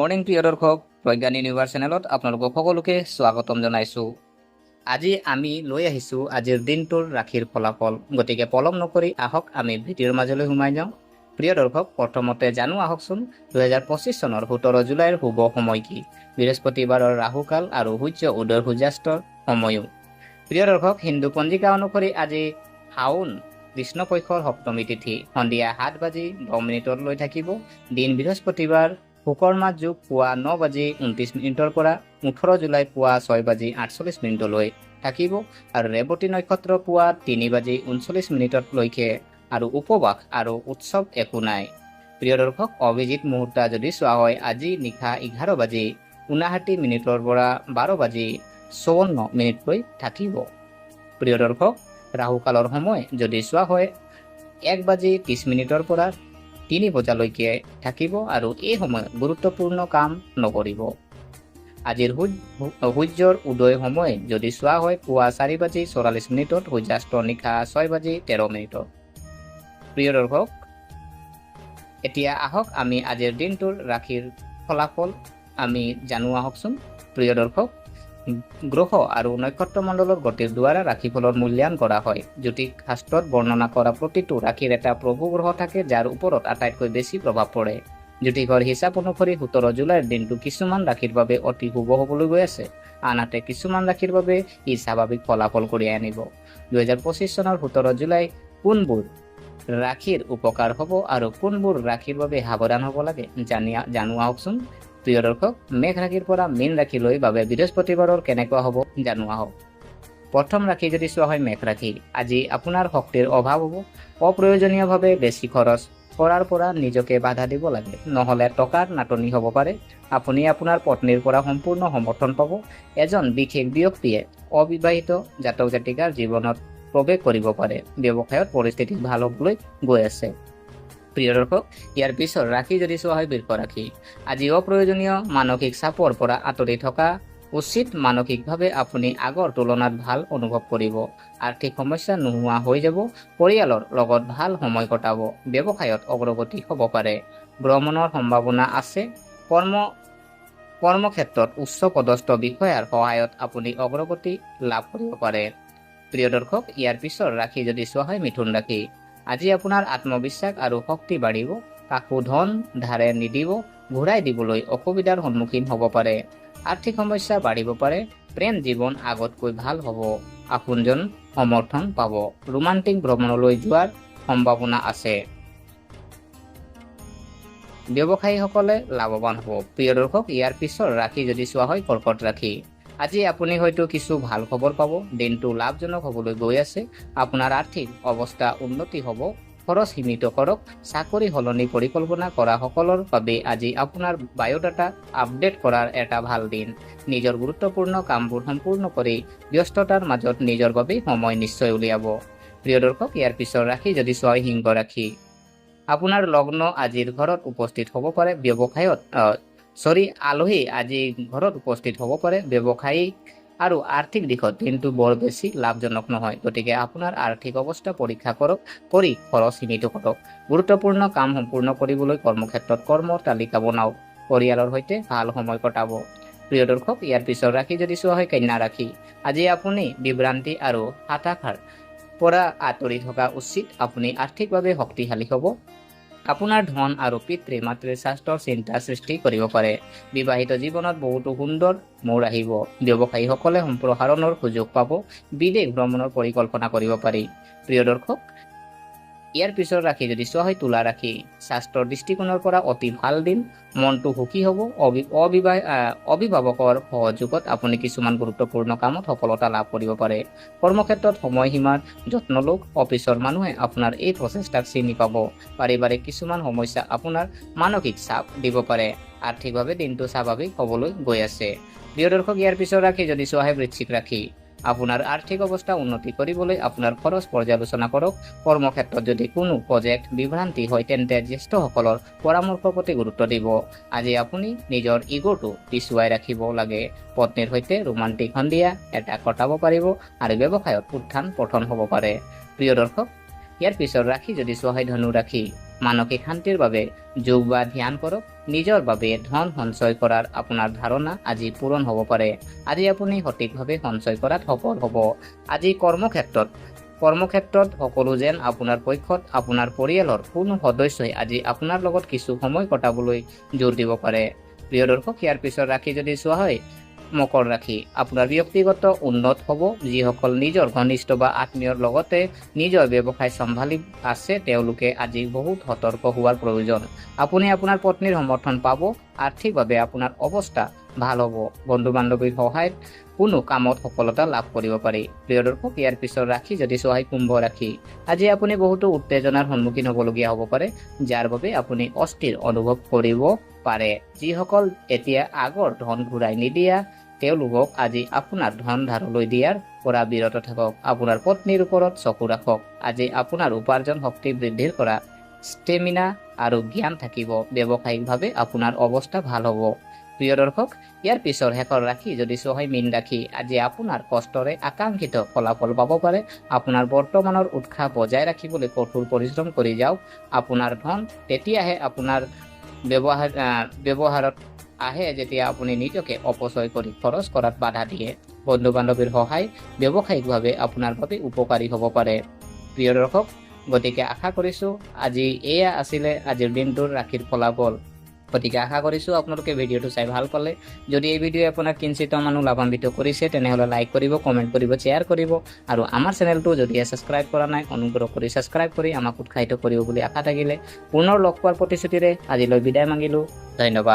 Morning প্ৰিয় দৰ্শক, Pragyan universe চেনেলত আপোনালোকক সকলোকে স্বাগতম জনাইছোঁ। আজি আমি লৈ আহিছোঁ আজিৰ দিনটোৰ ৰাশিৰ ফলাফল। গতিকে পলম নকৰি আহক আমি ভিডিঅ'ৰ মাজলৈ সোমাই যাওঁ। প্ৰিয় দৰ্শক, প্ৰথমতে জানো আহকচোন 2025 চনৰ 17 জুলাইৰ শুভ সময় কি, বৃহস্পতিবাৰৰ ৰাহুকাল আৰু সূৰ্য উদয় সূৰ্যাস্তৰ সময়ো। প্ৰিয় দৰ্শক, হিন্দু পঞ্জিকা অনুসৰি আজি শাওন কৃষ্ণপক্ষৰ সপ্তমী তিথি সন্ধিয়া 7:10 লৈ থাকিব। দিন বৃহস্পতিবাৰ, শুকৰমা যুগ পুৱা 9:29 পৰা 18 জুলাই পুৱা 6:48 থাকিব আৰু ৰেৱতী নক্ষত্ৰ পুৱা 3:39 লৈকে আৰু উপবাস আৰু উৎসৱ একো নাই। প্ৰিয় দৰ্শক, অভিজিত মুহূৰ্ত যদি চোৱা হয় আজি নিশা 11:59 পৰা 12:54 লৈ থাকিব। প্ৰিয় দৰ্শক, ৰাহুকালৰ সময় যদি চোৱা হয় 1:30 পৰা 3 বজালৈকে থাকিব আৰু এই সময়ত গুৰুত্বপূৰ্ণ কাম নকৰিব। আজিৰ সূৰ্যৰ উদয় সময় যদি চোৱা হয় পুৱা 4:44 সূৰ্যাস্ত নিশা 6:13। প্ৰিয় দৰ্শক, এতিয়া আহক আমি আজিৰ দিনটোৰ ৰাশিৰ ফলাফল আমি জানো আহকচোন। প্ৰিয় দৰ্শক, গ্ৰহ আৰু নক্ষত্ৰমণ্ডলৰ গতিৰ দ্বাৰা ৰাশিফলৰ মূল্যায়ন কৰা হয়। জ্যোতিষ শাস্ত্ৰত বৰ্ণনা কৰা প্ৰতিটো ৰাশিৰ এটা প্ৰভু গ্ৰহ থাকে যাৰ ওপৰত আটাইতকৈ বেছি প্ৰভাৱ পৰে। জ্যোতিষৰ হিচাপ অনুসৰি 17 জুলাইৰ দিনটো কিছুমান ৰাশিৰ বাবে অতি শুভ হ'বলৈ গৈ আছে, আনহাতে কিছুমান ৰাশিৰ বাবে ই স্বাভাৱিক ফলাফল কঢ়িয়াই আনিব। 2025 চনৰ 17 জুলাই কোনবোৰ ৰাশিৰ উপকাৰ হ'ব আৰু কোনবোৰ ৰাশিৰ বাবে সাৱধান হ'ব লাগে জানো আহকচোন। প্ৰিয় দৰ্শক, মেঘ ৰাশিৰ পৰা মীন ৰাশিলৈ বাবে বৃহস্পতিবাৰৰ কেনেকুৱা হ'ব জানো আহক। প্ৰথম ৰাশি যদি চোৱা হয় মেঘ ৰাশি, আজি আপোনাৰ শক্তিৰ অভাৱ হ'ব। অপ্ৰয়োজনীয়ভাৱে বেছি খৰচ কৰাৰ পৰা নিজকে বাধা দিব লাগে, নহ'লে টকাৰ নাটনি হ'ব পাৰে। আপুনি আপোনাৰ পত্নীৰ পৰা সম্পূৰ্ণ সমৰ্থন পাব। এজন বিশেষ ব্যক্তিয়ে অবিবাহিত জাতক জাতিকাৰ জীৱনত প্ৰৱেশ কৰিব পাৰে। ব্যৱসায়ত পৰিস্থিতি ভাল হ'বলৈ গৈ আছে। প্ৰিয় দৰ্শক, ইয়াৰ পিছৰ ৰাশি যদি চোৱা হয় বৃষ ৰাশি, আজি অপ্ৰয়োজনীয় মানসিক চাপৰ পৰা আঁতৰি থকা উচিত। মানসিকভাৱে আপুনি আগৰ তুলনাত ভাল অনুভৱ কৰিব। আৰ্থিক সমস্যা নোহোৱা হৈ যাব। পৰিয়ালৰ লগত ভাল সময় কটাব। ব্যৱসায়ত অগ্ৰগতি হ'ব পাৰে। ভ্ৰমণৰ সম্ভাৱনা আছে। কৰ্মক্ষেত্ৰত উচ্চ পদস্থ বিষয়াৰ সহায়ত আপুনি অগ্ৰগতি লাভ কৰিব পাৰে। প্ৰিয় দৰ্শক, ইয়াৰ পিছৰ ৰাশি যদি চোৱা হয় মিথুন ৰাশি, আজি আপোনাৰ আত্মবিশ্বাস আৰু শক্তি বাঢ়িব। কাকো ধন ধাৰে নিদিব। ঘূৰাই দিবলৈ অসুবিধাৰ সন্মুখীন হ'ব পাৰে। আৰ্থিক সমস্যা বাঢ়িব পাৰে। প্ৰেম জীৱন আগতকৈ ভাল হ'ব। আপোনজন সমৰ্থন পাব। ৰোমান্টিক ভ্ৰমণলৈ যোৱাৰ সম্ভাৱনা আছে। ব্যৱসায়ীসকলে লাভৱান হ'ব। প্ৰিয় দৰ্শক, ইয়াৰ পিছৰ ৰাশি যদি চোৱা হয় কৰ্কট ৰাশি, আজি আপুনি হয়তো কিছু ভাল খবৰ পাব। দিনটো লাভজনক হ'বলৈ গৈ আছে। আপোনাৰ আৰ্থিক অৱস্থা উন্নতি হ'ব। খৰচ সীমিত কৰক। চাকৰি সলনি পৰিকল্পনা কৰা সকলৰ বাবে আজি আপোনাৰ বায়োডাটা আপডেট কৰাৰ এটা ভাল দিন। নিজৰ গুৰুত্বপূৰ্ণ কামবোৰ সম্পূৰ্ণ কৰি ব্যস্ততাৰ মাজত নিজৰ বাবে সময় নিশ্চয় উলিয়াব। প্ৰিয় দৰ্শক, ইয়াৰ পিছৰ ৰাশি যদি চোৱা হয় সিংহ ৰাশি, আপোনাৰ লগ্ন আজিৰ ঘৰত উপস্থিত হ'ব পাৰে। আলহী আজি ঘৰত উপস্থিত হ'ব পাৰে। ব্যৱসায়িক আৰু আৰ্থিক দিশত দিনটো বৰ বেছি লাভজনক নহয়। গতিকে আপোনাৰ আৰ্থিক অৱস্থা পৰীক্ষা কৰি খৰচ সীমিত কৰক। গুৰুত্বপূৰ্ণ কাম সম্পূৰ্ণ কৰিবলৈ কৰ্মক্ষেত্ৰত কৰ্মৰ তালিকা বনাওক। পৰিয়ালৰ সৈতে ভাল সময় কটাব। প্ৰিয় দৰ্শক, ইয়াৰ পিছৰ ৰাশি যদি চোৱা হয় কন্যা ৰাশি, আজি আপুনি বিভ্ৰান্তি আৰু হতাশাৰ পৰা আঁতৰি থকা উচিত। আপুনি আৰ্থিকভাৱে শক্তিশালী হ'ব। আপোনাৰ ধন আৰু পিতৃ মাতৃৰ স্বাস্থ্যৰ চিন্তা সৃষ্টি কৰিব পাৰে। বিবাহিত জীৱনত বহুতো সুন্দৰ মোৰ আহিব। ব্যৱসায়ীসকলে সম্প্ৰসাৰণৰ সুযোগ পাব। বিদেশ ভ্ৰমণৰ পৰিকল্পনা কৰিব পাৰি। প্ৰিয় দৰ্শক, ইয়াৰ পিছৰ ৰাশি যদি চোৱা হয় তুলা ৰাশি, স্বাস্থ্যৰ দৃষ্টিকোণৰ পৰা অতি ভাল দিন। মনটো সুখী হ'ব। অভিভাৱকৰ সহযোগত আপুনি কিছুমান গুৰুত্বপূৰ্ণ কামত সফলতা লাভ কৰিব পাৰে। কৰ্মক্ষেত্ৰত সময়সীমাৰ যত্ন লওক। অফিচৰ মানুহে আপোনাৰ এই প্ৰচেষ্টাক চিনি পাব। পাৰিবাৰিক কিছুমান সমস্যা আপোনাৰ মানসিক চাপ দিব পাৰে। আৰ্থিকভাৱে দিনটো স্বাভাৱিক হ'বলৈ গৈ আছে। প্ৰিয় দৰ্শক, ইয়াৰ পিছৰ ৰাশি যদি চোৱা হয় বৃশ্চিক ৰাশি, আপোনাৰ আৰ্থিক অৱস্থা উন্নতি কৰিবলৈ আপোনাৰ খৰচ পৰ্যালোচনা কৰক। কৰ্মক্ষেত্ৰত যদি কোনো প্ৰজেক্ট বিভ্ৰান্তি হয় তেন্তে জ্যেষ্ঠসকলৰ পৰামৰ্শৰ প্ৰতি গুৰুত্ব দিব। আজি আপুনি নিজৰ ইগোটো পিছুৱাই ৰাখিব লাগে। পত্নীৰ সৈতে ৰোমান্টিক সন্ধিয়া এটা কটাব পাৰিব আৰু ব্যৱসায়ত উত্থান পতন হ'ব পাৰে। প্ৰিয় দৰ্শক, ইয়াৰ পিছৰ ৰাশি যদি চোৱা হয় ধনু ৰাশি, মানসিক শান্তিৰ বাবে যোগ বা ধ্যান কৰক। নিজৰ বাবে ধন সঞ্চয় কৰাৰ আপোনাৰ ধাৰণা আজি পূৰণ হ'ব পাৰে। আজি আপুনি সঠিকভাৱে সঞ্চয় কৰাত সফল হ'ব। আজি কৰ্মক্ষেত্ৰত সকলো যেন আপোনাৰ পক্ষত। আপোনাৰ পৰিয়ালৰ কোনো সদস্যই আজি আপোনাৰ লগত কিছু সময় কটাবলৈ জোৰ দিব পাৰে। প্ৰিয় দৰ্শক, ইয়াৰ পিছত ৰাশি যদি চোৱা হয় মকৰ ৰাশি। আপোনাৰ ব্যক্তিগত উন্নত হ'ব। যিসকল নিজৰ ঘনিষ্ঠ বা আত্মীয়ৰ লগতে নিজৰ ব্যৱসায় চম্ভালি আছে তেওঁলোকে আজি বহুত সতৰ্ক হোৱাৰ প্ৰয়োজন। আপুনি আপোনাৰ পত্নীৰ সমৰ্থন পাব। আৰ্থিকভাৱে আপোনাৰ অৱস্থা ভাল হ'ব। বন্ধু বান্ধৱীৰ সহায়ত কোনো কামত সফলতা লাভ কৰিব পাৰি। প্ৰিয় দৰ্শক, ইয়াৰ পিছত ৰাশি যদি চোৱা হয় কুম্ভ ৰাশি। আজি আপুনি বহুতো উত্তেজনাৰ সন্মুখীন হ'বলগীয়া হ'ব পাৰে, যাৰ বাবে আপুনি অস্থিৰ অনুভৱ কৰিব পাৰে। যিসকল এতিয়া আগৰ ধন ঘূৰাই নিদিয়া তেওঁলোকক আজি আপোনাৰ ধন ধাৰলৈ দিয়াৰ পৰা বিৰত থাকক। আপোনাৰ পত্নীৰ ওপৰত চকু ৰাখক। আজি আপোনাৰ উপাৰ্জন শক্তি বৃদ্ধিৰ কৰা ষ্টেমিনা আৰু জ্ঞান থাকিব। ব্যৱসায়িকভাৱে আপোনাৰ অৱস্থা ভাল হ'ব। প্ৰিয় দৰ্শক, ইয়াৰ পিছৰ শেষৰ ৰাশি যদি চোৱা হয় মীন ৰাশি। আজি আপোনাৰ কষ্টৰে আকাংক্ষিত ফলাফল পাব পাৰে। আপোনাৰ বৰ্তমানৰ উৎসাহ বজাই ৰাখিবলৈ কঠোৰ পৰিশ্ৰম কৰি যাওক। আপোনাৰ ধন তেতিয়াহে আপোনাৰ ব্যৱহাৰত আহে যেতিয়া আপুনি নিজকে অপচয় কৰি খৰচ কৰাত বাধা দিয়ে। বন্ধু বান্ধৱীৰ সহায় ব্যৱসায়িকভাৱে আপোনাৰ বাবে উপকাৰী হ'ব পাৰে। প্ৰিয় দৰ্শক, গতিকে আশা কৰিছোঁ আজি এয়া আছিলে আজিৰ দিনটোৰ ৰাশিৰ ফলাফল। গতিকে আশা কৰিছোঁ আপোনালোকে ভিডিঅ'টো চাই ভাল পালে। যদি এই ভিডিঅ'ই আপোনাক কিঞ্চিত মানুহ লাভান্বিত কৰিছে তেনেহ'লে লাইক কৰিব, কমেণ্ট কৰিব, শ্বেয়াৰ কৰিব আৰু আমাৰ চেনেলটো যদি ছাবস্ক্ৰাইব কৰা নাই অনুগ্ৰহ কৰি ছাবস্ক্ৰাইব কৰি আমাক উৎসাহিত কৰিব বুলি আশা থাকিলে পুনৰ লগ পোৱাৰ প্ৰতিশ্ৰুতিৰে আজিলৈ বিদায় মাগিলোঁ। ধন্যবাদ।